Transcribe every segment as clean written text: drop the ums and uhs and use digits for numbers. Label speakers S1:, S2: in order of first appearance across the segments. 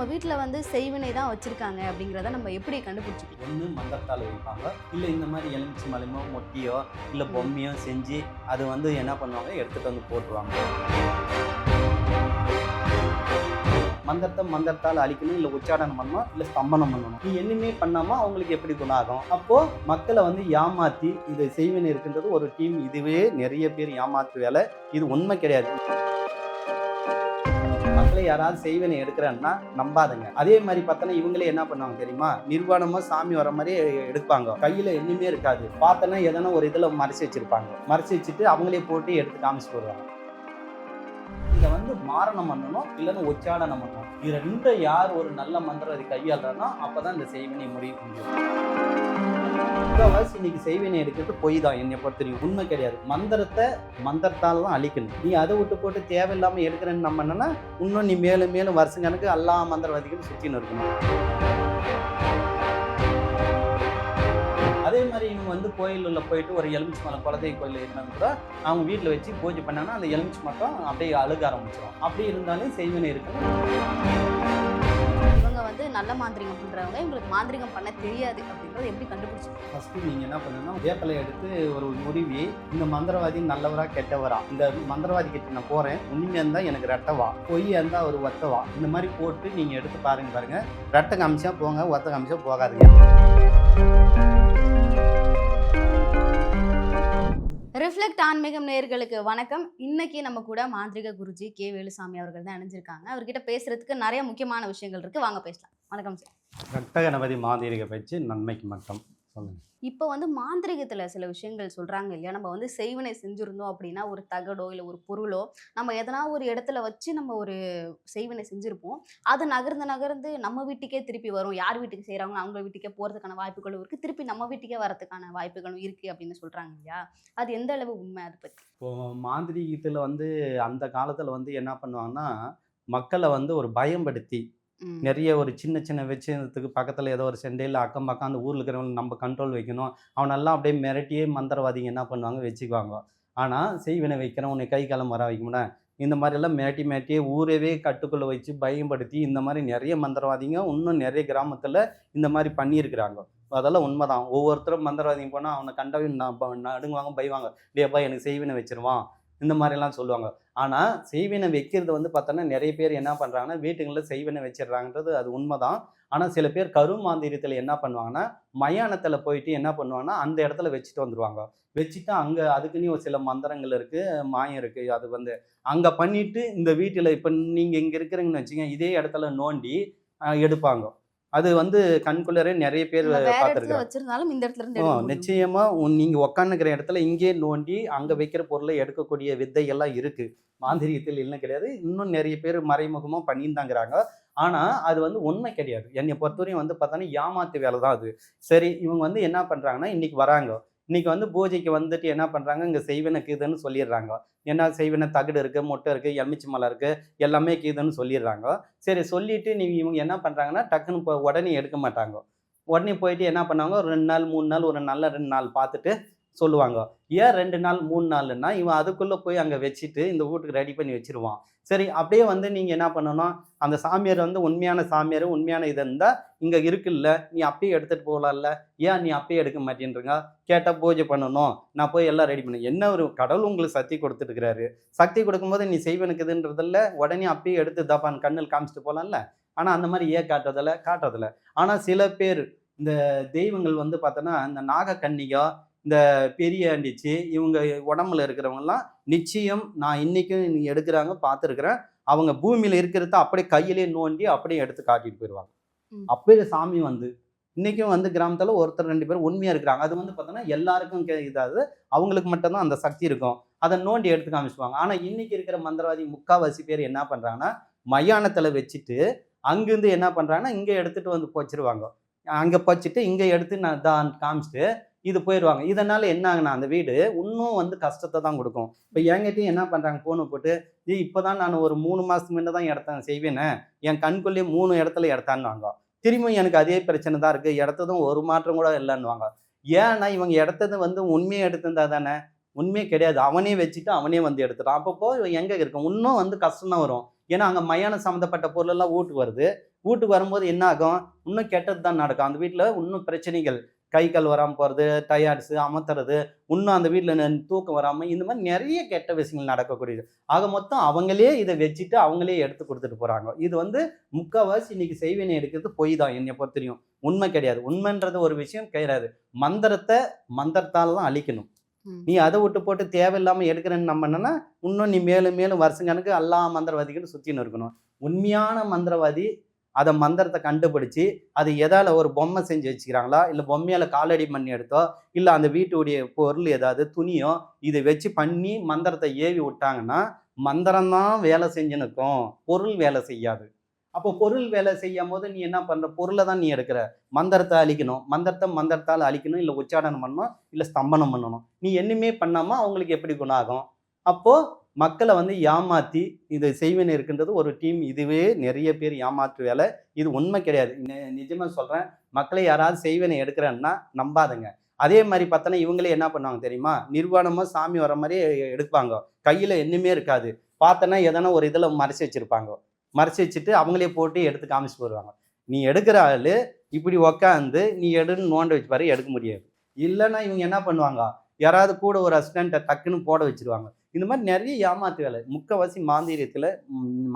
S1: நம்ம வீட்டில் வந்து செய்வினை தான் வச்சுருக்காங்க அப்படிங்கிறத நம்ம எப்படி கண்டுபிடிச்சிக்கலாம்?
S2: ஒன்று மந்திரத்தால் வைப்பாங்க, இல்லை இந்த மாதிரி எலுமிச்சி மலைமோ மொட்டியோ இல்லை பொம்மையோ செஞ்சு அது வந்து என்ன பண்ணுவாங்க, எடுத்துகிட்டு வந்து போட்டுருவாங்க. மந்திரத்தால் அழிக்கணும், இல்லை உச்சாடனம் பண்ணணும், இல்லை ஸ்தம்பனம் பண்ணணும். நீ என்னமே பண்ணாமல் அவங்களுக்கு எப்படி குணாகும்? அப்போது மக்களை வந்து ஏமாற்றி இது செய்வினை இருக்கின்றது ஒரு டீம். இதுவே நிறைய பேர் ஏமாற்று வேலை. இது உண்மை கிடையாது. மக்களை யாராவது செய்வினை எடுக்கிறான்னா நம்பாதுங்க. அதே மாதிரி பார்த்தோன்னா இவங்களே என்ன பண்ணுவாங்க தெரியுமா, நிர்வாணமா சாமி வர மாதிரி எடுப்பாங்க. கையில எண்ணுமே இருக்காது. பார்த்தோன்னா எதனா ஒரு இதுல மறைச்சு வச்சிருப்பாங்க. மறைச்சு வச்சுட்டு அவங்களே போட்டு எடுத்து காமிச்சு போடுவாங்க. இதை வந்து மாரணம் பண்ணணும், இல்லைன்னு உச்சாடனம் பண்ணணும். இது ரெண்டு யார் ஒரு நல்ல மந்திரத்தை கையாளுறானோ அப்பதான் இந்த செய்வினை முடியும். முக்கால்வாசி இன்னைக்கு செய்வினை எடுக்கிறது பொய் தான். என்னை பொறுத்த தெரியும், உண்மை கிடையாது. மந்திரத்தால் தான் அழிக்கணும். நீ அதை விட்டு போட்டு தேவையில்லாமல் எடுக்கிறேன்னு நம்ம என்னன்னா இன்னும் நீ மேலும் மேலும் வருஷம் கணக்கு எல்லா மந்திரவாதிகளும் சுற்றின்னு இருக்கணும். அதே மாதிரி இவங்க வந்து கோயிலில் போயிட்டு ஒரு எலுமிச்சி மலை குலதெய்வ கோயில் இருந்தாலும் கூட அவங்க வீட்டில் வச்சு பூஜை பண்ணாங்கன்னா அந்த எலுமிச்சி மட்டும் அப்படியே அழுக ஆரம்பிச்சிடும். அப்படி இருந்தாலும் செய்வினை இருக்கணும்.
S1: இவங்க வந்து நல்ல மாந்திரிகம் பண்ணுறவங்க, இவங்களுக்கு மாந்திரிகம் பண்ண தெரியாது அப்படின்றத எப்படி கண்டுபிடிச்சிருக்கோம்?
S2: ஃபஸ்ட்டு நீங்கள் என்ன பண்ணணும்னா வேப்பலை எடுத்து ஒரு உருவி இந்த மந்திரவாதி நல்லவரா கெட்டவரா, இந்த மந்திரவாதி கிட்ட நான் போகிறேன், உண்மையாக இருந்தால் எனக்கு ரெட்டவா, பொய்யா இருந்தால் ஒரு ஒத்தவா, இந்த மாதிரி போட்டு நீங்கள் எடுத்து பாருங்க. ரெட்டை காமிச்சா போங்க, ஒத்த காமிச்சா போகாதுங்க.
S1: ரிஃப்ளெக்ட் ஆன்மீகம் நேயர்களுக்கு வணக்கம். இன்னைக்கு நம்ம கூட மாந்திரிக குருஜி கே வேலுசாமி அவர்கள் தான் இணைஞ்சிருக்காங்க. அவர்கிட்ட பேசுறதுக்கு நிறைய முக்கியமான விஷயங்கள் இருக்கு, வாங்க பேசலாம். வணக்கம் சார்.
S2: ரெட்ட கணபதி மாந்திரிக பயிற்சி நன்மைக்கு மட்டும் சொல்லுங்க.
S1: இப்போ வந்து மாந்திரிகத்தில் சில விஷயங்கள் சொல்கிறாங்க இல்லையா, நம்ம வந்து செய்வினை செஞ்சுருந்தோம் அப்படின்னா ஒரு தகடோ இல்லை ஒரு பொருளோ நம்ம எதனா ஒரு இடத்துல வச்சு நம்ம ஒரு செய்வினை செஞ்சுருப்போம், அது நகர்ந்து நம்ம வீட்டுக்கே திருப்பி வரும். யார் வீட்டுக்கு செய்கிறாங்களோ அவங்க வீட்டுக்கே போகிறதுக்கான வாய்ப்புகளும் இருக்குது, திருப்பி நம்ம வீட்டுக்கே வரதுக்கான வாய்ப்புகளும் இருக்குது அப்படின்னு சொல்கிறாங்க இல்லையா, அது எந்த அளவு உண்மை? அதை பற்றி
S2: இப்போது மாந்திரிகத்தில் வந்து அந்த காலத்தில் வந்து என்ன பண்ணுவாங்கன்னா மக்களை வந்து ஒரு பயம்படுத்தி நிறைய ஒரு சின்ன சின்ன விஷயத்துக்கு பக்கத்தில் ஏதோ ஒரு செண்டையில் அக்கம் பக்கம் அந்த ஊரில் இருக்கிறவங்க நம்ம கண்ட்ரோல் வைக்கணும், அவனெல்லாம் அப்படியே மிரட்டியே மந்திரவாதிங்க என்ன பண்ணுவாங்க வச்சுக்குவாங்க. ஆனால் செய்வினை வைக்கிறேன் உன்னை கை காலம் வர வைக்க முடியும் இந்த மாதிரிலாம் மிரட்டியே ஊரவே கட்டுக்குள்ளே வச்சு பயன்படுத்தி இந்த மாதிரி நிறைய மந்திரவாதிங்க இன்னும் நிறைய கிராமத்தில் இந்த மாதிரி பண்ணியிருக்கிறாங்க. அதெல்லாம் உண்மைதான். ஒவ்வொருத்தரும் மந்திரவாதிங்க போனால் அவனை கண்டவே நடுங்குவாங்க, பயவாங்க, டேப்பா எனக்கு செய்வினை வச்சிருவான் இந்த மாதிரிலாம் சொல்லுவாங்க. ஆனால் செய்வினை வைக்கிறது வந்து பார்த்தோன்னா நிறைய பேர் என்ன பண்ணுறாங்கன்னா வீட்டுங்களில் செய்வினை வச்சிடுறாங்கன்றது அது உண்மைதான். ஆனால் சில பேர் கருமாந்திரத்தில் என்ன பண்ணுவாங்கன்னா மயானத்தில் போயிட்டு என்ன பண்ணுவாங்கன்னா அந்த இடத்துல வச்சுட்டு வந்துடுவாங்க. வச்சுட்டு அங்கே அதுக்குன்னு ஒரு சில மந்திரங்கள் இருக்குது, மாயம் இருக்குது. அது வந்து அங்கே பண்ணிவிட்டு இந்த வீட்டில் இப்போ நீங்கள் இங்கே இருக்கிறீங்கன்னு வச்சுங்க, இதே இடத்துல நோண்டி எடுப்பாங்க. அது வந்து கண்குள்ளரே நிறைய பேர் பார்த்துருக்காங்க. நிச்சயமா நீங்க உக்காந்துக்கிற இடத்துல இங்கே நோண்டி அங்க வைக்கிற பொருளை எடுக்கக்கூடிய வித்தைகள்லாம் இருக்கு. மாந்திரிகத்தில் இல்லை கிடையாது, இன்னும் நிறைய பேர் மறைமுகமா பண்ணியிருந்தாங்கிறாங்க. ஆனா அது வந்து உண்மை கிடையாது. என்னை பொறுத்தவரையும் வந்து பார்த்தோன்னா ஏமாத்து வேலை தான் அது. சரி, இவங்க வந்து என்ன பண்றாங்கன்னா இன்னைக்கு வராங்க, இன்னைக்கு வந்து பூஜைக்கு வந்துட்டு என்ன பண்ணுறாங்க, இங்கே செய்வினை கீதுன்னு சொல்லிடுறாங்க. என்ன செய்வினை தகடு இருக்குது, மொட்டை இருக்குது, எலுமிச்சி மலை இருக்குது, எல்லாமே கீதுன்னு சொல்லிடுறாங்க. சரி சொல்லிவிட்டு இவங்க என்ன பண்ணுறாங்கன்னா டக்குன்னு இப்போ உடனே எடுக்க மாட்டாங்க. உடனே போயிட்டு என்ன பண்ணாங்க, ஒரு 2 நாள் 3 நாள் ஒரு நல்ல 2 நாள் பார்த்துட்டு சொல்லுவாங்க. ஏன் 2 நாள் 3 நாள்னா இவன் அதுக்குள்ளே போய் அங்கே வச்சுட்டு இந்த வீட்டுக்கு ரெடி பண்ணி வச்சுருவான். சரி, அப்படியே வந்து நீங்கள் என்ன பண்ணணும், அந்த சாமியார் வந்து உண்மையான சாமியார் உண்மையான இது இருந்தால் இங்கே இருக்குல்ல, நீ அப்பயே எடுத்துகிட்டு போகலாம்ல, ஏன் நீ அப்பயே எடுக்க மாட்டேன்றங்க, கேட்டால் பூஜை பண்ணணும், நான் போய் எல்லாம் ரெடி பண்ணேன். என்ன ஒரு கடவுள் உங்களுக்கு சக்தி கொடுத்துருக்கிறாரு, சக்தி கொடுக்கும்போது நீ செய்வனுக்குதுன்றதில்ல, உடனே அப்பயே எடுத்து தப்பான் கண்ணில் காமிச்சிட்டு போகலாம்ல. ஆனால் அந்த மாதிரி ஏன் காட்டுறதில்ல. ஆனால் சில பேர் இந்த தெய்வங்கள் வந்து பார்த்தோன்னா இந்த நாகக்கன்னிகா, இந்த பெரிய ஆண்டிச்சு, இவங்க உடம்புல இருக்கிறவங்கலாம் நிச்சயம் நான் இன்றைக்கும் எடுக்கிறாங்க பார்த்துருக்குறேன். அவங்க பூமியில் இருக்கிறத அப்படியே கையிலே நோண்டி அப்படியே எடுத்து காட்டிட்டு போயிடுவாங்க. அப்படியே சாமி வந்து இன்றைக்கும் வந்து கிராமத்தில் ஒருத்தர் 2 பேர் உண்மையாக இருக்கிறாங்க. அது வந்து பார்த்தோன்னா எல்லாருக்கும் இதாவது அவங்களுக்கு மட்டும்தான் அந்த சக்தி இருக்கும், அதை நோண்டி எடுத்து காமிச்சுவாங்க. ஆனால் இன்றைக்கி இருக்கிற மந்திரவாதி முக்கால்வாசி பேர் என்ன பண்ணுறாங்கன்னா மயானத்தில் வச்சுட்டு அங்கேருந்து என்ன பண்ணுறாங்கன்னா இங்கே எடுத்துகிட்டு வந்து போச்சிருவாங்க. அங்கே போச்சுட்டு இங்கே எடுத்து நான் தான் காமிச்சிட்டு இது போயிடுவாங்க. இதனால் என்ன ஆகுனா அந்த வீடு இன்னும் வந்து கஷ்டத்தை தான் கொடுக்கும். இப்போ என்கிட்டையும் என்ன பண்ணுறாங்க, ஃபோனை போட்டு இப்போ தான் நான் ஒரு 3 மாதத்துக்கு முன்னே தான் எடுத்தேன் செய்வேனே, என் கண்குள்ளேயே 3 இடத்துல எடுத்தான்னுவாங்க. திரும்பியும் எனக்கு அதே பிரச்சனை தான் இருக்குது, இடத்ததும் ஒரு மாற்றம் கூட இல்லைன்னுவாங்க. ஏன்னா இவங்க இடத்தது வந்து உண்மையை எடுத்திருந்தா தானே, உண்மையே கிடையாது. அவனே வச்சுட்டு அவனே வந்து எடுத்துட்டான். அப்பப்போ எங்கே இருக்கும், இன்னும் வந்து கஷ்டம் தான் வரும். ஏன்னா அங்கே மயானம் சம்மந்தப்பட்ட பொருளெல்லாம் வீட்டுக்கு வருது. வீட்டுக்கு வரும்போது என்ன ஆகும்? இன்னும் கெட்டது தான் நடக்கும். அந்த வீட்டில் இன்னும் பிரச்சனைகள். கை கால் வராமல் போகிறது, டயர்ட்ஸு, அமர்த்துறது, இன்னும் அந்த வீட்டில் தூக்கம் வராமல், இந்த மாதிரி நிறைய கெட்ட விஷயங்கள் நடக்கக்கூடியது. ஆக மொத்தம் அவங்களே இதை வச்சுட்டு அவங்களே எடுத்து கொடுத்துட்டு போகிறாங்க. இது வந்து முக்கால்வாசி இன்னைக்கு செய்வினை எடுக்கிறது பொய் தான் என்னை பொறுத்தவரையும். உண்மை கிடையாது. உண்மைன்றது ஒரு விஷயம் கிடையாது. மந்திரத்தை மந்திரத்தால் தான் அழிக்கணும்.
S1: ம்.
S2: நீ அதை விட்டு போட்டு தேவையில்லாமல் எடுக்கிறேன்னு நம்பினா இன்னும் நீ மேலும் மேலும் வருஷம் கணக்கு எல்லா மந்திரவாதிகளும் சுற்றின்னு இருக்கணும். உண்மையான மந்திரவாதி அதை மந்திரத்தை கண்டுபிடிச்சு அது எதால் ஒரு பொம்மை செஞ்சு வச்சுக்கிறாங்களா, இல்லை பொம்மையால் காலடி பண்ணி எடுத்தோ, இல்லை அந்த வீட்டுடைய பொருள் ஏதாவது துணியோ இதை வச்சு பண்ணி மந்திரத்தை ஏவி விட்டாங்கன்னா மந்திரம்தான் வேலை செஞ்சுன்னு இருக்கும், பொருள் வேலை செய்யாது. அப்போ பொருள் வேலை செய்யும் போது நீ என்ன பண்ற? பொருளை தான் நீ எடுக்கிற. மந்திரத்தை அழிக்கணும். மந்திரத்தை மந்திரத்தால் அழிக்கணும், இல்லை உச்சாடனம் பண்ணணும், இல்லை ஸ்தம்பனம் பண்ணணும். நீ என்னமே பண்ணாமல் அவங்களுக்கு எப்படி குணம் ஆகும்? அப்போ மக்களை வந்து ஏமாற்றி இது செய்வினை இருக்கின்றது ஒரு டீம். இதுவே நிறைய பேர் ஏமாற்று வேலை. இது உண்மை கிடையாது. நிஜமாக சொல்கிறேன். மக்களை யாராவது செய்வினை எடுக்கிறேன்னா நம்பாதுங்க. அதே மாதிரி பார்த்தோன்னா இவங்களே என்ன பண்ணுவாங்க தெரியுமா? நிர்வாணமாக சாமி வர மாதிரி எடுப்பாங்க. கையில் என்னமே இருக்காது. பார்த்தோன்னா எதனா ஒரு இதில் மறைச்சி வச்சுருப்பாங்க. மறைச்சி வச்சுட்டு அவங்களே போட்டு எடுத்து காமிச்சு வருவாங்க. நீ எடுக்கிற ஆள் இப்படி உக்காந்து நீ எடுன்னு நோண்ட வச்சு பாரு, எடுக்க முடியாது. இல்லைன்னா இவங்க என்ன பண்ணுவாங்க? யாராவது கூட ஒரு அசிஸ்டண்ட்டை டக்குன்னு போட வச்சிருவாங்க. இந்த மாதிரி நிறைய ஏமாத்து வேலை. முக்கவாசி மாந்திரியத்தில்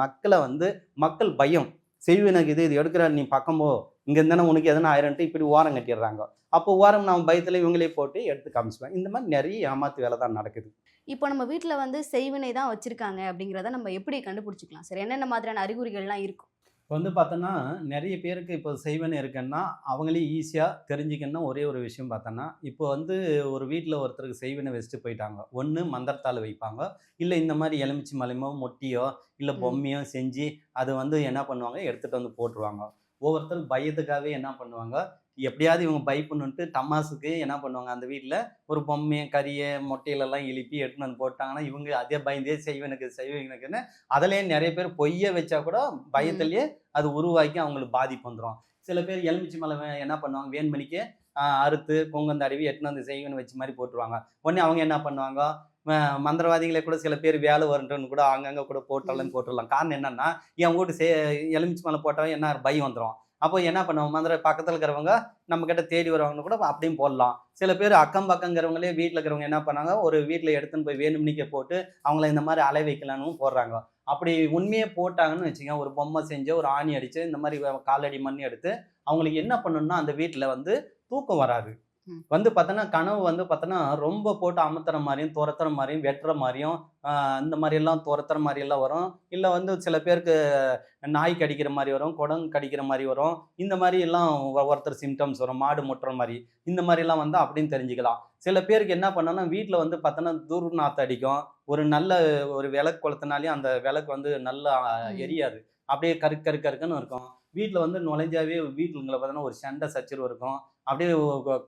S2: மக்களை வந்து மக்கள் பயம். செய்வினக்கு இது எடுக்கிற நீ பக்கமோ இங்கே இருந்தானே உனக்கு எதனா ஆயிரன்ட்டு இப்படி ஓரம் கட்டிடுறாங்க. அப்போ ஓரம் நம்ம பயத்தில் இவங்களே போட்டு எடுத்து காமிச்சுவாங்க. இந்த மாதிரி நிறைய ஏமாத்து வேலை தான் நடக்குது.
S1: இப்போ நம்ம வீட்ல வந்து செய்வினை தான் வச்சிருக்காங்க அப்படிங்கிறத நம்ம எப்படி கண்டுபிடிச்சிக்கலாம் சார்? என்னென்ன மாதிரியான அறிகுறிகள்லாம் இருக்கும்?
S2: இப்போ வந்து பார்த்தோன்னா நிறைய பேருக்கு இப்போ செய்வன இருக்குன்னா அவங்களே ஈஸியாக தெரிஞ்சுக்கணும்னா ஒரே ஒரு விஷயம் பார்த்தோன்னா, இப்போ வந்து ஒரு வீட்டில் ஒருத்தருக்கு செய்வினை வச்சுட்டு போயிட்டாங்க. ஒன்று மந்திரத்தால் வைப்பாங்க, இல்லை இந்த மாதிரி எலுமிச்சி மலைமோ மொட்டியோ இல்லை
S1: ம்.
S2: பொம்மையோ செஞ்சு அதை வந்து என்ன பண்ணுவாங்க, எடுத்துகிட்டு வந்து போட்டுருவாங்க. ஒவ்வொருத்தரும் பயத்துக்காகவே என்ன பண்ணுவாங்க, எப்படியாவது இவங்க பயப்படணுன்ட்டு டமாசுக்கு என்ன பண்ணுவாங்க, அந்த வீட்டில் ஒரு பொம்மையை கறியை மொட்டையிலெல்லாம் எழுப்பி எடுத்துன்னு வந்து போட்டாங்கன்னா இவங்க அதே பயந்தே செய்வனுக்குன்னு அதிலே நிறைய பேர் பொய்யை வச்சா கூட
S1: ம்.
S2: பயத்திலேயே அது உருவாக்கி அவங்களுக்கு பாதிப்பு வந்துடும். சில பேர் எலுமிச்சி மலை என்ன பண்ணுவாங்க, வேண்மணிக்கு அறுத்து கொங்கந்தடவி எட்டுன்னு வந்து செய்வனை வச்சு மாதிரி போட்டுருவாங்க. உடனே அவங்க என்ன பண்ணுவாங்க, மந்திரவாதிகளே கூட சில பேர் வேலை வரட்டுன்னு கூட அங்கங்கே கூட
S1: ம்.
S2: போட்டுடலாம். காரணம் என்னன்னா, என் வீட்டு எலுமிச்சி மலை போட்டவன் என்ன பயம் வந்துடும். அப்போ என்ன பண்ணுவோம், மந்திர பக்கத்தில் இருக்கிறவங்க நம்ம கிட்ட தேடி வருவாங்கன்னு கூட அப்படியும் போடலாம். சில பேர் அக்கம் பக்கங்கிறவங்களே வீட்டில் இருக்கிறவங்க என்ன பண்ணாங்க, ஒரு வீட்டில் எடுத்துன்னு போய் வேணும்னிக்க போட்டு அவங்கள இந்த மாதிரி அலை வைக்கலான்னு போடுறாங்க. அப்படி உண்மையே போட்டாங்கன்னு வச்சுக்கோங்க, ஒரு பொம்மை செஞ்சு ஒரு ஆணி அடித்து இந்த மாதிரி காலடி மண் எடுத்து அவங்களுக்கு என்ன பண்ணணும்னா அந்த வீட்டில் வந்து தூக்கம் வராது.
S1: ம்.
S2: வந்து பார்த்தோன்னா கனவு வந்து பார்த்தோன்னா ரொம்ப போட்டு அமுத்துற மாதிரியும் துரத்துற மாதிரியும் வெட்டுற மாதிரியும் இந்த மாதிரியெல்லாம் துரத்துற மாதிரியெல்லாம் வரும். இல்லை வந்து சில பேருக்கு நாய் கடிக்கிற மாதிரி வரும், குரங்கு கடிக்கிற மாதிரி வரும். இந்த மாதிரி எல்லாம் ஒருத்தர் சிம்டம்ஸ் வரும், மாடு முட்டுற மாதிரி. இந்த மாதிரிலாம் வந்து அப்படின்னு தெரிஞ்சுக்கலாம். சில பேருக்கு என்ன பண்ணோன்னா வீட்டில் வந்து பார்த்தோன்னா துர்நாற்றம் அடிக்கும். ஒரு நல்ல ஒரு விளக்கு கொளுத்தினாலே அந்த விளக்கு வந்து நல்லா
S1: ம்.
S2: எரியாது. அப்படியே கருக்கு கருக்கு கருக்குன்னு இருக்கும். வீட்டில் வந்து நுழைஞ்சாவே வீட்டுங்களை பார்த்தோன்னா ஒரு சண்டை சச்சரவு இருக்கும். அப்படியே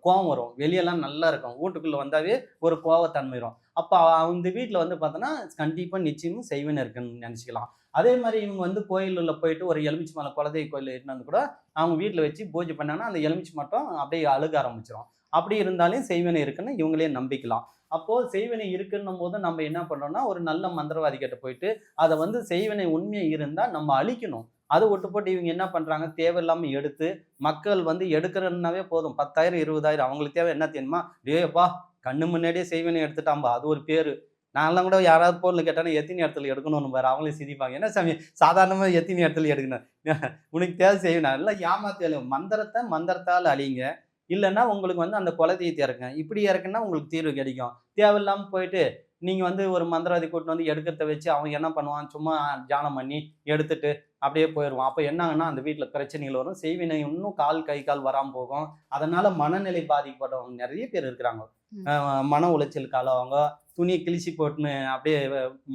S2: கோவம் வரும். வெளியெல்லாம் நல்லா இருக்கும். வீட்டுக்குள்ள வந்தாவே ஒரு கோவத்தன்மை வரும். அப்போ அந்த வீட்டில் வந்து பார்த்தோன்னா கண்டிப்பாக நிச்சயமும் செய்வினை இருக்குன்னு நினச்சிக்கலாம். அதே மாதிரி இவங்க வந்து கோயிலில் போயிட்டு ஒரு எலுமிச்சி மலை குலதெய்வ கோயில் எடுத்துன்னு வந்து கூட அவங்க வீட்டில் வச்சு பூஜை பண்ணாங்கன்னா அந்த எலுமிச்சி மட்டும் அப்படியே அழுக ஆரம்பிச்சிடும். அப்படி இருந்தாலும் செய்வினை இருக்குன்னு இவங்களே நம்பிக்கலாம். அப்போ செய்வினை இருக்குன்னும் போது நம்ம என்ன பண்ணோம்னா ஒரு நல்ல மந்திரவாதி கிட்ட போயிட்டு அதை வந்து செய்வினை உண்மையை இருந்தால் நம்ம அழிக்கணும். அதை விட்டு போட்டு இவங்க என்ன பண்றாங்க, தேவையில்லாமல் எடுத்து மக்கள் வந்து எடுக்கிறன்னாவே போதும் 10,000 20,000 அவங்களுக்கு தேவை என்ன தெரியுமா? டேப்பா கண்ணு முன்னாடியே செய்வினை எடுத்துட்டாம்பா அது ஒரு பேரு. நான்லாம் கூட யாராவது பொருள் கேட்டாலும் எத்தனை இடத்துல எடுக்கணும்னு பாரு அவங்களே சிரிப்பாங்க. என்ன சாமி சாதாரணமாக எத்தனை இடத்துல எடுக்கணும்? உனக்கு தேவை செய்வினை எல்லாம் ஏமாத்தி மந்திரத்தை மந்திரத்தால் அழிங்க. இல்லைன்னா உங்களுக்கு வந்து அந்த குலதெய்வத்தை இறக்குங்க. இப்படி இறக்குன்னா உங்களுக்கு தீர்வு கிடைக்கும். தேவையில்லாமல் போயிட்டு நீங்க வந்து ஒரு மந்திரவாதி கூட்டிட்டு வந்து எடுக்கிறத வச்சு அவன் என்ன பண்ணுவான், சும்மா தியானம் பண்ணி எடுத்துட்டு அப்படியே போயிடுவான். அப்போ என்ன ஆகும்னா அந்த வீட்டில் பிரச்சனைகள் வரும். செய்வினை இன்னும் கை கால் வராமல் போகும். அதனால மனநிலை பாதிக்கப்பட்டவங்க நிறைய பேர் இருக்கிறாங்க.
S1: ம்.
S2: மன உளைச்சலுக்கு ஆளாவாங்க. துணியை கிழிச்சி போட்டுன்னு அப்படியே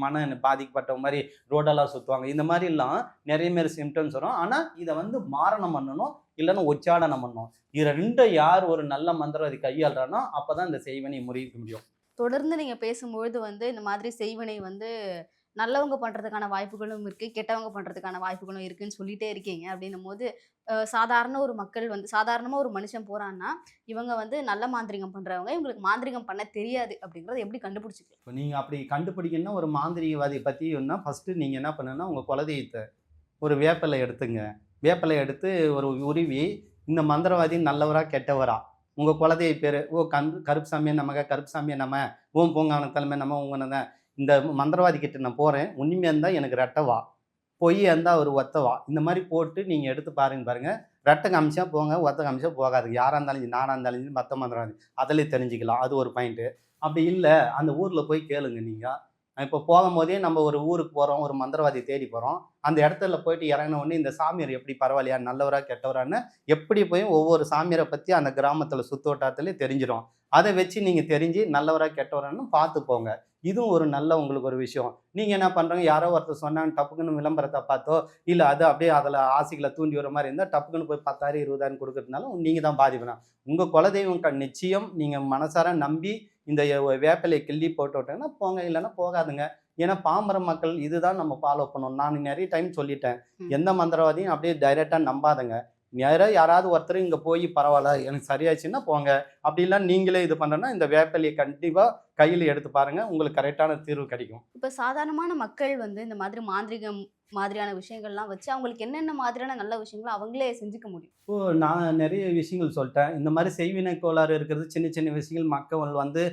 S2: மன பாதிக்கப்பட்ட மாதிரி ரோடெல்லாம் சுற்றுவாங்க. இந்த மாதிரிலாம் நிறைய பேர் சிம்டம்ஸ் வரும். ஆனால் இதை வந்து மாரணம் பண்ணணும், இல்லைன்னா உச்சாடனம் பண்ணணும். இது ரெண்டும் யார் ஒரு நல்ல மந்திரவாதி கையாளுறானோ அப்போ தான் இந்த செய்வினை முறியடிக்க முடியும்.
S1: தொடர்ந்து நீங்க பேசும்பொழுது வந்து இந்த மாதிரி செய்வினை வந்து நல்லவங்க பண்றதுக்கான வாய்ப்புகளும் இருக்கு, கெட்டவங்க பண்றதுக்கான வாய்ப்புகளும் இருக்குன்னு சொல்லிட்டே இருக்கீங்க. அப்படின்னும்போது, சாதாரண ஒரு மக்கள் வந்து சாதாரணமா ஒரு மனுஷன் போறான்னா, இவங்க வந்து நல்ல மாந்திரீகம் பண்றவங்க, இவங்களுக்கு மாந்திரீகம் பண்ண தெரியாது அப்படிங்கிறத எப்படி கண்டுபிடிச்சுக்கலாம்?
S2: இப்போ நீங்க அப்படி கண்டுபிடிக்கணும்னா ஒரு மாந்திரீகவாதிய பத்தின்னா, ஃபர்ஸ்ட்டு நீங்க என்ன பண்ணணும்னா, உங்க குலதெய்வத்த ஒரு வேப்பிலை எடுத்துங்க. வேப்பிலை எடுத்து ஒரு உருவி, இந்த மந்திரவாதி நல்லவரா? கெட்டவரா? உங்க குலதெய்வ பேரு, ஓ கருப்புசாமியே நமக, கருப்புசாமியே நம, ஓம் பூங்காவன தலைமை நம, உங்கனத. இந்த மந்திரவாதி கிட்ட நான் போறேன். உண்மையா இருந்தா எனக்கு ரெட்ட வா. பொய்யா இருந்தா ஒரு ஒத்த வா. இந்த மாரி போட்டு நீங்க எடுத்து பாருங்க. ரெட்ட காமிச்சா போங்க, ஒத்த காமிச்சா போகாதுங்க. யாரா இருந்தாலும் சரி, நானா இருந்தாலும் சரி, மத்த மந்திரவாதி. அதிலயே தெரிஞ்சுக்கலாம். அது ஒரு பாயிண்ட்டு. அப்படி இல்ல, அந்த ஊர்ல போய் கேளுங்க நீங்க. இப்போ போகும்போதே நம்ம ஒரு ஊருக்கு போறோம், ஒரு மந்திரவாதிய தேடி போறோம். அந்த இடத்துல போயிட்டு இறங்குன உடனே இந்த சாமியார் எப்படி பரவாயில்லையா? நல்லவரா? கெட்டவரான்னு எப்படி போய் ஒவ்வொரு சாமியார பத்தி அந்த கிராமத்துல சுத்துவட்டாரத்திலே தெரிஞ்சிரும். அத வச்சு நீங்க தெரிஞ்சு நல்லவரா? கெட்டவரான்னு பார்த்து போங்க. இதுவும் ஒரு நல்ல உங்களுக்கு ஒரு விஷயம். நீங்க என்ன பண்றீங்க? யாரோ ஒருத்தர் சொன்னாங்க டப்புக்குன்னு விளம்பரத்த பார்த்தோ, இல்ல அது அப்படியே அதுல ஆசைகள தூண்டி வர மாரி இருந்தா, டப்புக்குன்னு போய் 10,000 20,000 குடுக்கறதுனால நீங்க தான் பாதிக்கணும். உங்க குலதெய்வம் நிச்சயம் நீங்க மனசார நம்பி இந்த வேப்பிலைய கிள்ளி போட்டு விட்டீங்கன்னா போங்க, இல்லன்னா போகாதுங்க. ஏன்னா பாமர மக்கள் இதுதான் நம்ம ஃபாலோ பண்ணணும். நான் நெறைய டைம் சொல்லிட்டேன்.
S1: ம்.
S2: எந்த மந்திரவாதியும் அப்படியே டைரக்ட்டா நம்பாதங்க. நேரா யாராவது ஒருத்தர் இங்க போய் பரவால்ல எனக்கு சரியாச்சுன்னா போங்க. அப்படி இல்ல நீங்களே இது பண்றேன்னா, இந்த வேப்பிலைய கண்டிப்பா கையில எடுத்து பாருங்க. உங்களுக்கு கரெக்ட்டான தீர்வு கிடைக்கும்.
S1: இப்ப சாதாரணமான மக்கள் வந்து இந்த மாதிரி மாந்திரீகம் மாதிரியான விஷயங்கள்லாம் வச்சு, அவங்களுக்கு என்னென்ன மாதிரியான நல்ல விஷயங்களோ அவங்களே செஞ்சுக்க முடியும்?
S2: இப்போ நான் நெறைய விஷயங்கள் சொல்ட்டேன். இந்த மாரி செய்வினை கோளாறு இருக்கிறது சின்ன சின்ன விஷயங்கள் மக்கள் வந்து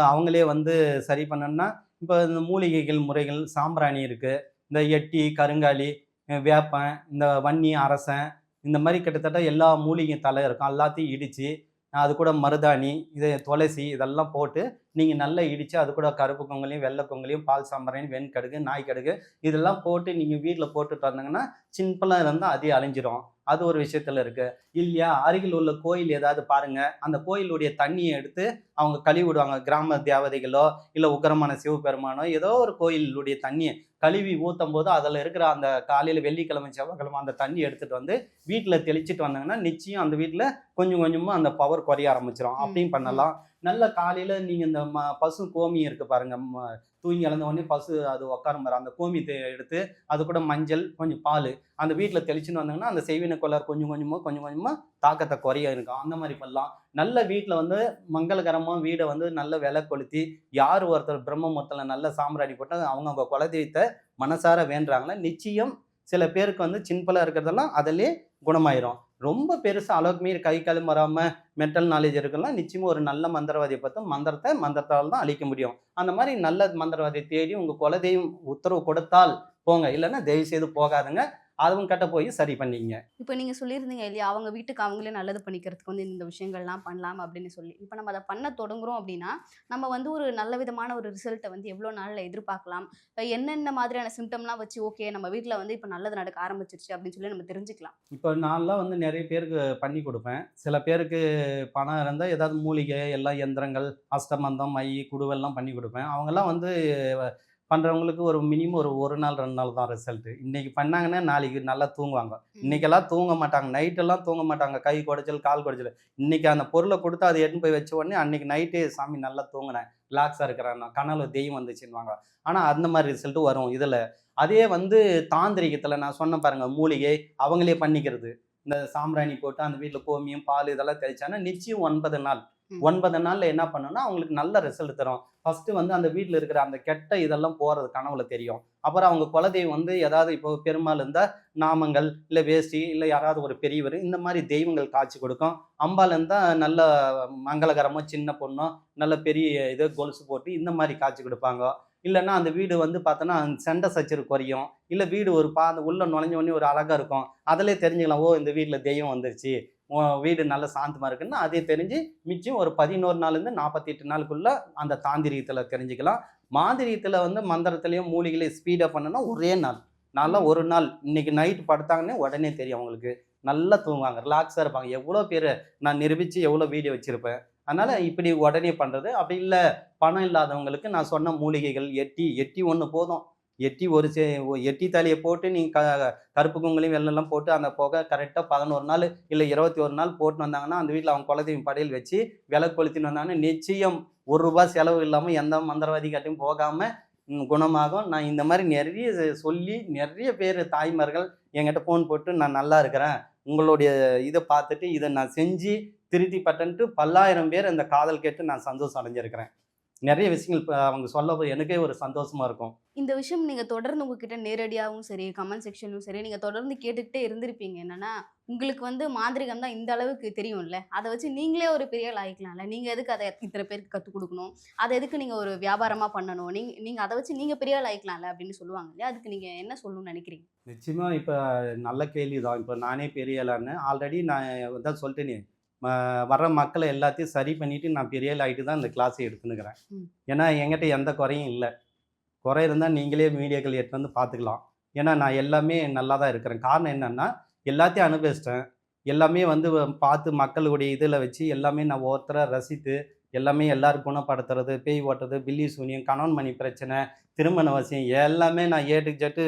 S2: அவங்களே வந்து சரி பண்ணணும்னா, இப்போ இந்த மூலிகைகள் முறைகள் சாம்பிராணி இருக்கு. இந்த எட்டி, கருங்காலி, வேப்பம், இந்த வன்னி, அரசன் இந்த மாரி கிட்டத்தட்ட எல்லா மூலிகை தழை இருக்கும். எல்லாத்தையும் இடிச்சு, அது கூட மருதாணி, இது துளசி இதெல்லாம் போட்டு நீங்க நல்லா இடிச்சு, அது கூட கருப்பு கொங்கலையும், வெள்ளை கொங்கலையும், பால் சாம்பிராணி, வெண்கடுகு, நாய்க்கடுகு இதெல்லாம் போட்டு நீங்க வீட்ல போட்டுட்டு வந்தீங்கன்னா, சிம்பிளா இருந்தா அதே அழிஞ்சிரும். அது ஒரு விஷயத்துல இருக்கு. இல்லையா, அருகில் உள்ள கோயில் ஏதாவது பாருங்க. அந்த கோயிலுடைய தண்ணிய எடுத்து அவங்க கழுவி விடுவாங்க. கிராம தேவதைகளோ, இல்ல உக்கிரமான சிவபெருமானோ, ஏதோ ஒரு கோயிலுடைய தண்ணிய கழுவி ஊத்தும்போது, அதுல இருக்கிற அந்த காலையில வெள்ளிக்கிழமை, செவ்வாய்க்கிழமை அந்த தண்ணி எடுத்துட்டு வந்து வீட்ல தெளிச்சுட்டு வந்தாங்கன்னா, நிச்சயம் அந்த வீட்ல கொஞ்சம் கொஞ்சமா அந்த பவர் குறைய ஆரம்பிச்சுரும்.
S1: ம்,
S2: அப்படியும்
S1: ம்.
S2: பண்ணலாம். நல்ல காலையில நீங்க இந்த பசு கோமியம் இருக்கு பாருங்க. தூங்கி எழுந்த உடனே பசு அது உட்காரும் பாரு. அந்த கோமியத்த எடுத்து, அது கூட மஞ்சள், கொஞ்சம் பாலு அந்த வீட்ல தெளிச்சுன்னு வந்தாங்கன்னா, அந்த செய்வினை கோளாறு கொஞ்சம் கொஞ்சமா தாக்கத்த குறைய இருக்கும். அந்த மாரி பண்ணலாம். நல்ல வீட்ல வந்து மங்களகரமா வீட வந்து நல்ல கொளுத்தி, யார் ஒருத்தர் பிரம்ம முகூர்த்தத்துல நல்ல சாம்பிராணி போட்டு அவங்கவங்க குலதெய்வத்த மனசார வேண்டுறாங்களோ, நிச்சயம் சில பேருக்கு வந்து சிம்பிளா இருக்கிறதெல்லாம் அதிலயே குணமாயிரும். ரொம்ப பெருசா அளவுக்கு மீறி கை, கால் வராம மென்டல் நாலேட்ஜ் இருக்கலாம். நிச்சயமா ஒரு நல்ல மந்திரவாதிய பார்த்து மந்திரத்தால தான் அழிக்க முடியும். அந்த மாரி நல்ல மந்திரவாதிய தேடி உங்க குலதெய்வம் உத்தரவு கொடுத்தால் போங்க. இல்லன்னா தயவு செய்து போகாதுங்க. அதுவும் கிட்ட போய் சரி பண்ணிக்கங்க.
S1: இப்ப நீங்க சொல்லியிருந்தீங்க இல்லையா? அவங்க வீட்டுக்கு அவங்களே நல்லது பண்ணிக்கிறதுக்கு வந்து இந்த விஷயங்கள்லாம் பண்ணலாம் அப்படின்னு சொல்லி. இப்ப நம்ம அத பண்ண தொடங்குறோம் அப்படின்னா, நம்ம வந்து ஒரு நல்ல விதமான ஒரு ரிசல்ட்ட வந்து எவ்வளோ நாள்ல எதிர்பார்க்கலாம்? என்னென்ன மாதிரியான சிம்ப்டம்லாம் வச்சு, ஓகே நம்ம வீட்ல வந்து இப்ப நல்லது நடக்க ஆரம்பிச்சுருச்சு அப்படின்னு சொல்லி நம்ம தெரிஞ்சுக்கலாம்?
S2: இப்ப நான்லாம் வந்து நெறைய பேருக்கு பண்ணி குடுப்பேன். சில பேருக்கு பணம் இருந்தா ஏதாவது மூலிகை, எல்லாம் எந்திரங்கள், அஷ்டமந்தம், மை, குடுவெல்லாம் பண்ணி குடுப்பேன். அவங்கலாம் வந்து பண்றவங்களுக்கு ஒரு மினிமம் ஒரு 1 நாள், 2 நாள் தான் ரிசல்ட்டு. இன்னைக்கு பண்ணாங்கன்னா, நாளைக்கு நல்லா தூங்குவாங்க.
S1: ம்.
S2: இன்னைக்கெல்லாம் தூங்க மாட்டாங்க. நைட்டெல்லாம் தூங்க மாட்டாங்க. கை கொடைச்சல், கால் கொடைச்சல். இன்னைக்கு அந்த பொருள குடுத்து அத எடுத்துன்னு போய் வச்ச உடனே, அன்னைக்கு நைட்டே சாமி நல்லா தூங்குனேன். ரிலாக்ஸா இருக்கிறேன். கனவுல தெய்வம் வந்துச்சுன்னுவாங்க. ஆனா, அந்த மாரி ரிசல்ட் வரும் இதுல. அதே வந்து தாந்திரீகத்துல நான் சொன்னேன் பாருங்க, மூலிகை அவங்களே பண்ணிக்கிறது. இந்த சாம்பிராணி போட்டு அந்த வீட்ல கோமியம், பால் இதெல்லாம் தெளிச்சாங்கன்னா, நிச்சயம் 9 நாள்.
S1: ம்.
S2: 9 நாள்ல என்ன பண்ணும்னா, அவங்களுக்கு நல்ல ரிசல்ட் தரும். ஃபர்ஸ்ட்டு வந்து அந்த வீட்ல இருக்கிற அந்த கெட்ட இதெல்லாம் போறது கனவுல தெரியும். அப்புறம் அவங்க குலதெய்வம் வந்து ஏதாவது இப்போ பெருமாள் இருந்தா நாமங்கள், இல்ல வேஷ்டி, இல்ல யாராவது ஒரு பெரியவர் இந்த மாரி தெய்வங்கள் காட்சி கொடுக்கும். அம்பாள் இருந்தா நல்ல மங்களகரமா சின்ன பொண்ணோ, நல்ல பெரிய இது கொலுசு போட்டு இந்த மாரி காட்சி குடுப்பாங்க. இல்லன்னா அந்த வீடு வந்து பார்த்தோன்னா, சண்டை சச்சரவு குறையும். இல்ல வீடு ஒரு உள்ள நுழைஞ்ச உடனே ஒரு அழகா இருக்கும். அதிலயே தெரிஞ்சுக்கலாம். ஓ! இந்த வீட்ல தெய்வம் வந்துருச்சு. வீடு நல்ல சாந்தமா இருக்குன்னு அதே தெரிஞ்சு, மிச்சம் ஒரு 11 நாள்லேருந்து 48 நாளுக்குள்ள அந்த தாந்திரீகத்துல தெரிஞ்சுக்கலாம். மாந்திரீகத்துல வந்து மந்திரத்திலயும் மூலிகையிலயும் ஸ்பீடா பண்ணணும்னா ஒரே நாள். நான்லாம்
S1: ம்.
S2: ஒரு நாள் இன்னைக்கு நைட் படுத்தாங்கன்னே உடனே தெரியும் அவங்களுக்கு. நல்லா தூங்குவாங்க. ரிலாக்ஸா இருப்பாங்க. எவ்வளோ பேரு நான் நிரூபிச்சு எவ்வளோ வீடியோ வச்சிருப்பேன். அதனால
S1: ம்.
S2: இப்படி உடனே பண்றது. அப்படி இல்ல பணம் இல்லாதவங்களுக்கு நான் சொன்ன மூலிகைகள் எட்டி 1 போதும். எட்டி ஒரு எட்டி தாலிய போட்டு நீங்க கருப்பு குங்குலியம் வெல்லம்லாம் போட்டு அந்த புகை கரெக்ட்டா 11 நாள் இல்ல 21 நாள் போட்டுன்னு வந்தாங்கன்னா, அந்த வீட்ல அவங்க குலதெய்வம் படையல் வச்சு விளக்கு கொளுத்தின்னு வந்தாங்கன்னா, நிச்சயம் ரூ. 1 செலவு இல்லாம எந்த மந்திரவாதிகிட்டயும் போகாம குணமாகும். நான் இந்த மாதிரி நிறைய சொல்லி நிறைய பேர் தாய்மார்கள் என்கிட்ட ஃபோன் போட்டு நான் நல்லா இருக்கிறேன், உங்களுடைய இதை பார்த்துட்டு இதை நான் செஞ்சு திருத்தி பட்டன்ட்டு பல்லாயிரம் பேர் அந்த காதல் கேட்டு நான் சந்தோஷம் அடைஞ்சிருக்கிறேன். நிறைய விஷயங்கள் இப்போ அவங்க சொல்லப்போ எனக்கே ஒரு சந்தோஷமா இருக்கும்.
S1: இந்த விஷயம் நீங்க தொடர்ந்து உங்ககிட்ட நேரடியாவும் சரி, கமெண்ட் செக்ஷன்லயும் சரி, நீங்க தொடர்ந்து கேட்டுக்கிட்டே இருந்திருப்பீங்க. என்னன்னா, உங்களுக்கு வந்து மாந்திரீகம் தான் இந்த அளவுக்கு தெரியும்ல. அத வச்சு நீங்களே ஒரு பெரிய ஆள் ஆயிக்கலாம்ல. நீங்க எதுக்கு அத இத்தன பேருக்கு கத்துக் குடுக்கணும்? அத எதுக்கு நீங்க ஒரு வியாபாரமா பண்ணணும்? நீங்க நீங்க அத வச்சு நீங்க பெரிய ஆள் ஆயிக்கலாம்ல அப்படின்னு சொல்லுவாங்க இல்லையா? அதுக்கு நீங்க என்ன சொல்லணும்னு நினைக்கிறீங்க?
S2: நிச்சயமா இப்போ நல்ல கேள்வி தான். இப்போ நானே பெரிய ஆளான்னு ஆல்ரெடி நான் தான் சொல்லிட்டேனே, வர்ற மக்களை எல்லாத்தையும் சரி பண்ணிட்டு நான் பெரிய ஆள் ஆகிட்டு தான் இந்த கிளாஸை எடுத்துன்னுக்கிறேன்.
S1: ம்.
S2: ஏன்னா என்கிட்ட எந்த குறையும் இல்லை. குறை இருந்தால் நீங்களே மீடியாக்கள் எடுத்து வந்து பார்த்துக்கலாம். ஏன்னா நான் எல்லாமே நல்லா தான் இருக்கிறேன். காரணம் என்னன்னா, எல்லாத்தையும் அனுபவிச்சிட்டேன். எல்லாமே வந்து பார்த்து மக்களுடைய இதில் வச்சு எல்லாமே நான் ஒவ்வொருத்தரா ரசித்து, எல்லாமே எல்லாரும் குணப்படுத்துறது, பேய் ஓட்டுறது, பில்லி சூனியம், கணவன் மணி பிரச்சனை, திருமண வசியம் எல்லாமே நான் ஏ டு இசட்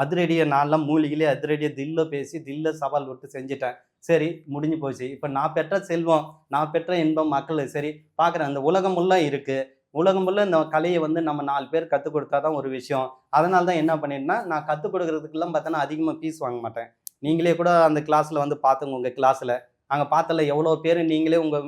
S2: அதிரடியா நான்லாம் மூலிகளே அதிரடியா தில்ல பேசி, தில்ல சவால் விட்டு செஞ்சுட்டேன். சரி முடிஞ்சு போச்சு. இப்ப நான் பெற்ற செல்வம், நான் பெற்ற இன்பம் மக்களுக்கு சரி பார்க்குறேன். அந்த உலகம் ஃபுல்லா இருக்கு. உலகம் ஃபுல்லா இந்த கலைய வந்து நம்ம 4 பேர் கத்துக் குடுத்தா தான் ஒரு விஷயம். அதனால தான் என்ன பண்ணிட்டேன்னா, நான் கத்துக் குடுக்குறதுக்கெல்லாம் பார்த்தோன்னா அதிகமா ஃபீஸ் வாங்க மாட்டேன். நீங்களே கூட அந்த கிளாஸ்ல வந்து பார்த்துங்க உங்க கிளாஸ்ல. அங்க பார்த்தல எவ்வளோ பேரு நீங்களே உங்க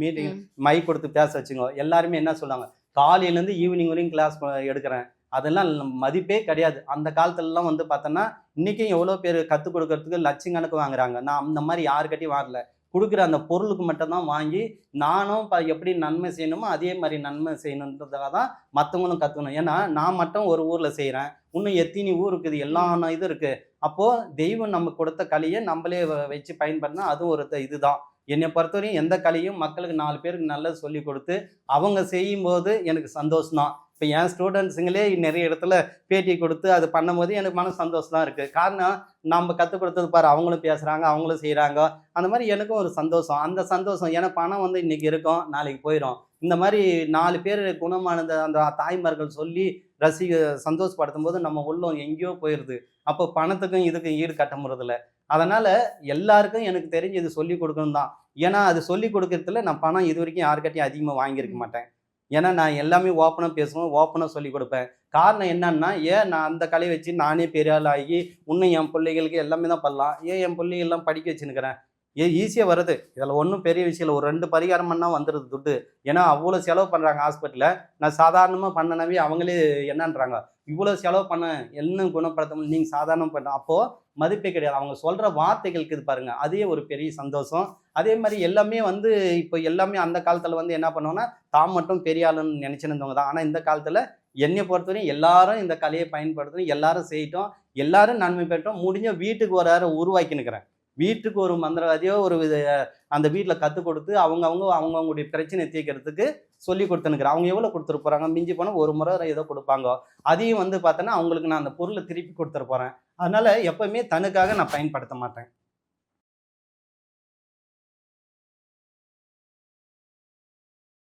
S2: மீட்டிங்
S1: ம்.
S2: மைக் கொடுத்து பேச வச்சுங்க. எல்லாருமே என்ன சொல்லுவாங்க, காலையிலேருந்து ஈவினிங் வரையும் கிளாஸ் எடுக்கிறேன். அதெல்லாம் மதிப்பே கிடையாது. அந்த காலத்துலலாம் வந்து பார்த்தோன்னா, இன்னைக்கும் எவ்வளோ பேர் கத்துக் குடுக்கறதுக்கு லட்சக்கணக்கு வாங்குறாங்க. நான் அந்த மாரி யார்கிட்டயும் வாங்கல. குடுக்குற அந்த பொருளுக்கு மட்டும் தான் வாங்கி, நானும் எப்படி நன்மை செய்யணுமோ, அதே மாரி நன்மை செய்யணுன்றதுக்காக தான் மத்தவங்களும் கத்துக்கணும். ஏன்னா, நான் மட்டும் ஒரு ஊர்ல செய்றேன். இன்னும் எத்தினி ஊர் இருக்குது. எல்லா
S1: ம்.
S2: இது இருக்கு. அப்போ தெய்வம் நமக்கு கொடுத்த கலைய நம்பளே வச்சு பயன்படுத்தினா, அதுவும் ஒரு இதுதான். என்னைய பொறுத்தவரையும் எந்த கலையும் மக்களுக்கு 4 பேருக்கு நல்லது சொல்லிக் குடுத்து, அவங்க செய்யும்போது எனக்கு சந்தோஷம் தான். இப்ப என் ஸ்டூடண்ட்ஸுங்களே நெறைய இடத்துல பேட்டி குடுத்து, அது பண்ணும்போது எனக்கு மன சந்தோஷம் தான் இருக்கு. காரணம், நம்ப கத்துக் குடுத்தது பாரு அவங்களும் பேசுறாங்க, அவங்களும் செய்றாங்க. அந்த மாரி எனக்கும் ஒரு சந்தோஷம். அந்த சந்தோஷம் ஏன்னா பணம் வந்து இன்னைக்கு இருக்கும், நாளைக்கு போயிரும். இந்த மாரி 4 பேர் குணமானத அந்த தாய்மார்கள் சொல்லி சந்தோஷப்படுத்தும்போது நம்ம உள்ளம் எங்கேயோ போயிருது. அப்போ பணத்துக்கும் இதுக்கும் ஈடு கட்ட முடிறதில்ல. அதனால எல்லாருக்கும் எனக்கு தெரிஞ்சு இது சொல்லிக் குடுக்கணும் தான். ஏன்னா, அது சொல்லிக் குடுக்கறதுல நான் பணம் இதுவரைக்கும் யார்கிட்டயும் அதிகமா வாங்கியிருக்க
S1: ம்.
S2: மாட்டேன். ஏன்னா, நான் எல்லாமே ஓப்பனா பேசுவேன், ஓப்பனா சொல்லிக் குடுப்பேன். காரணம் என்னன்னா, ஏன் நான் அந்த கலைய வச்சு நானே பெரிய ஆள் ஆகி, இன்னும் என் பிள்ளைகளுக்கு எல்லாமே தான் பண்ணலாம். ஏன் என் பிள்ளைகள்லாம் படிக்க வச்சுன்னுக்கிறேன். ஈஸியா வருது. இதுல ஒண்ணும் பெரிய விஷயம் இல்ல. ஒரு 2 பரிகாரம் பண்ணா வந்துருது துட்டு. ஏன்னா, அவ்வளோ செலவு பண்றாங்க ஹாஸ்பிட்டல்ல. நான் சாதாரணமா பண்ணனவே அவங்களே என்னன்றாங்க, "இவ்வளோ செலவு பண்ண இன்னும் குணப்படுத்த முடியல. நீங்க சாதாரணமா பண்ண." அப்போ மதிப்பே கிடையாது. அவங்க சொல்ற வார்த்தைகள் இருக்குது பாருங்க. அதே ஒரு பெரிய சந்தோஷம். அதே மாரி எல்லாமே வந்து இப்போ எல்லாமே அந்த காலத்துல வந்து என்ன பண்ணுவோம்னா, தான் மட்டும் பெரிய ஆளுன்னு நெனச்சுன்னு தான். ஆனா இந்த காலத்துல என்னைய பொறுத்தவரையும் எல்லாரும் இந்த கலைய பயன்படுத்தணும். எல்லாரும் செய்யட்டும். எல்லாரும் நன்மை பெறட்டும். முடிஞ்சா வீட்டுக்கு ஒரு ஆள உருவாக்கின்னுக்கிறேன். வீட்டுக்கு ஒரு மந்திரவாதியோ ஒரு அந்த வீட்ல கத்துக் குடுத்து அவங்கவங்களுடைய பிரச்சனைய தீர்க்கிறதுக்கு சொல்லிக் குடுத்துன்னுக்கிறேன். அவங்க எவ்வளோ குடுத்துற போறாங்க? மிஞ்சி போனா ஒரு முறை ஏதோ குடுப்பாங்க. அதையும் வந்து பார்த்தோன்னா, அவங்களுக்கு நான் அந்த பொருள திருப்பி குடுத்துற போறேன். அதனால எப்பவுமே தனக்காக நான் பயன்படுத்த மாட்டேன்.